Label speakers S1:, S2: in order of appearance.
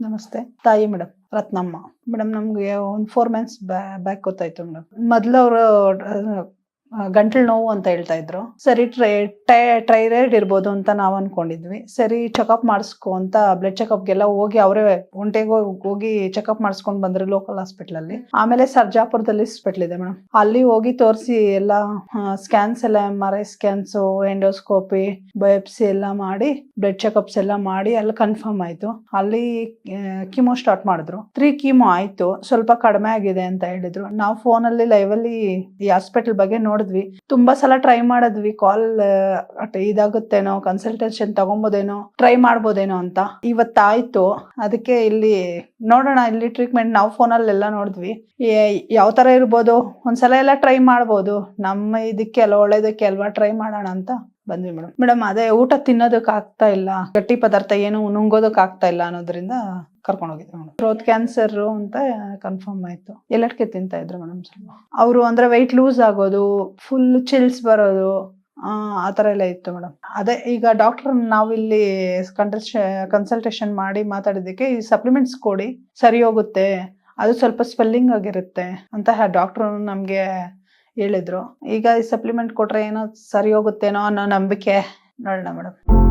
S1: ನಮಸ್ತೆ. ತಾಯಿ madam, Ratnamma. Madam ನಮ್ಗೆ ಒಂದು 4 ಮಂತ್ಸ್ ಬ್ಯಾಕ್ ಗೊತ್ತಾಯ್ತು ಮೇಡಮ್. ಮೊದ್ಲು ಅವರು ಗಂಟಲು ನೋವು ಅಂತ ಹೇಳ್ತಾ ಇದ್ರು. ಸರಿ ಥೈರಾಯ್ಡ್ ಇರ್ಬೋದು ಅಂತ ನಾವ್ ಅನ್ಕೊಂಡಿದ್ವಿ. ಸರಿ ಚೆಕಪ್ ಮಾಡಿಸ್ಕೊ ಅಂತ ಬ್ಲಡ್ ಚೆಕಪ್ಗೆಲ್ಲ ಹೋಗಿ ಅವರೇ ಒಂಟೆಗೆ ಹೋಗಿ ಚೆಕಪ್ ಮಾಡಿಸ್ಕೊಂಡ್ ಬಂದ್ರು ಲೋಕಲ್ ಹಾಸ್ಪಿಟಲ್ ಅಲ್ಲಿ. ಆಮೇಲೆ ಸರ್ಜಾಪುರದಲ್ಲಿ ಹಾಸ್ಪಿಟಲ್ ಇದೆ ಮೇಡಮ್, ಅಲ್ಲಿ ಹೋಗಿ ತೋರಿಸಿ ಎಲ್ಲ ಸ್ಕ್ಯಾನ್ಸ್ ಎಲ್ಲ MRI ಸ್ಕ್ಯಾನ್ಸ್, ಎಂಡೋಸ್ಕೋಪಿ, ಬಯೋಪ್ಸಿ ಎಲ್ಲ ಮಾಡಿ ಬ್ಲಡ್ ಚೆಕಪ್ಸ್ ಎಲ್ಲ ಮಾಡಿ ಅಲ್ಲಿ ಕನ್ಫರ್ಮ್ ಆಯ್ತು. ಅಲ್ಲಿ ಕಿಮೋ ಸ್ಟಾರ್ಟ್ ಮಾಡಿದ್ರು. 3 ಕಿಮೋ ಆಯ್ತು, ಸ್ವಲ್ಪ ಕಡಿಮೆ ಆಗಿದೆ ಅಂತ ಹೇಳಿದ್ರು. ನಾವು ಫೋನ್ ಅಲ್ಲಿ ಲೈವ್ ಅಲ್ಲಿ ಈ ಹಾಸ್ಪಿಟಲ್ ಬಗ್ಗೆ ನೋಡಿದ್ವಿ. ತುಂಬಾ ಸಲ ಟ್ರೈ ಮಾಡಿದ್ವಿ, ಕಾಲ್ ಇದಾಗುತ್ತೇನೋ, ಕನ್ಸಲ್ಟೇಷನ್ ತಗೊಬೋದೇನೋ, ಟ್ರೈ ಮಾಡ್ಬೋದೇನೋ ಅಂತ. ಇವತ್ತಾಯ್ತು. ಅದಕ್ಕೆ ಇಲ್ಲಿ ನೋಡೋಣ, ಇಲ್ಲಿ ಟ್ರೀಟ್ಮೆಂಟ್ ನಾವು ಫೋನಲ್ಲಿ ಎಲ್ಲ ನೋಡಿದ್ವಿ, ಯಾವ ತರ ಇರ್ಬೋದು, ಒಂದ್ಸಲ ಎಲ್ಲ ಟ್ರೈ ಮಾಡ್ಬೋದು, ನಮ್ಮ ಇದಕ್ಕೆ ಅಲ್ವಾ, ಒಳ್ಳೇದಕ್ಕೆ ಅಲ್ವಾ, ಟ್ರೈ ಮಾಡೋಣ ಅಂತ ಬಂದ್ವಿ ಮೇಡಮ್. ಅದೇ ಊಟ ತಿನ್ನೋದಕ್ಕೆ ಆಗ್ತಾ ಇಲ್ಲ, ಗಟ್ಟಿ ಪದಾರ್ಥ ಏನು ನುಂಗೋದಕ್ಕೆ ಆಗ್ತಾ ಇಲ್ಲ ಅನ್ನೋದ್ರಿಂದ ಕರ್ಕೊಂಡು ಹೋಗಿದ್ವಿ ಮೇಡಮ್. ಥ್ರೋಟ್ ಕ್ಯಾನ್ಸರ್ ಅಂತ ಕನ್ಫರ್ಮ್ ಆಯ್ತು. ಎಲ್ಲಟ್ಕೆ ತಿಂತಾ ಇದ್ರು ಮೇಡಮ್. ಸ್ವಲ್ಪ ಅವರು ಅಂದ್ರೆ ವೆಯ್ಟ್ ಲೂಸ್ ಆಗೋದು, ಫುಲ್ ಚಿಲ್ಸ್ ಬರೋದು, ಆ ತರ ಎಲ್ಲ ಇತ್ತು ಮೇಡಮ್. ಅದೇ ಈಗ ಡಾಕ್ಟರ್ ನಾವಿಲ್ಲಿ ಕನ್ಸಲ್ಟೇಷನ್ ಮಾಡಿ ಮಾತಾಡಿದಕ್ಕೆ ಈ ಸಪ್ಲಿಮೆಂಟ್ಸ್ ಕೊಡಿ ಸರಿ ಹೋಗುತ್ತೆ, ಅದು ಸ್ವಲ್ಪ ಸ್ವೆಲ್ಲಿಂಗ್ ಆಗಿರುತ್ತೆ ಅಂತ ಡಾಕ್ಟರ್ ನಮ್ಗೆ ಹೇಳಿದ್ರು. ಈಗ ಈ ಸಪ್ಲಿಮೆಂಟ್ ಕೊಟ್ರೆ ಏನೋ ಸರಿ ಹೋಗುತ್ತೇನೋ ಅನ್ನೋ ನಂಬಿಕೆ. ನೋಡೋಣ ಮೇಡಮ್.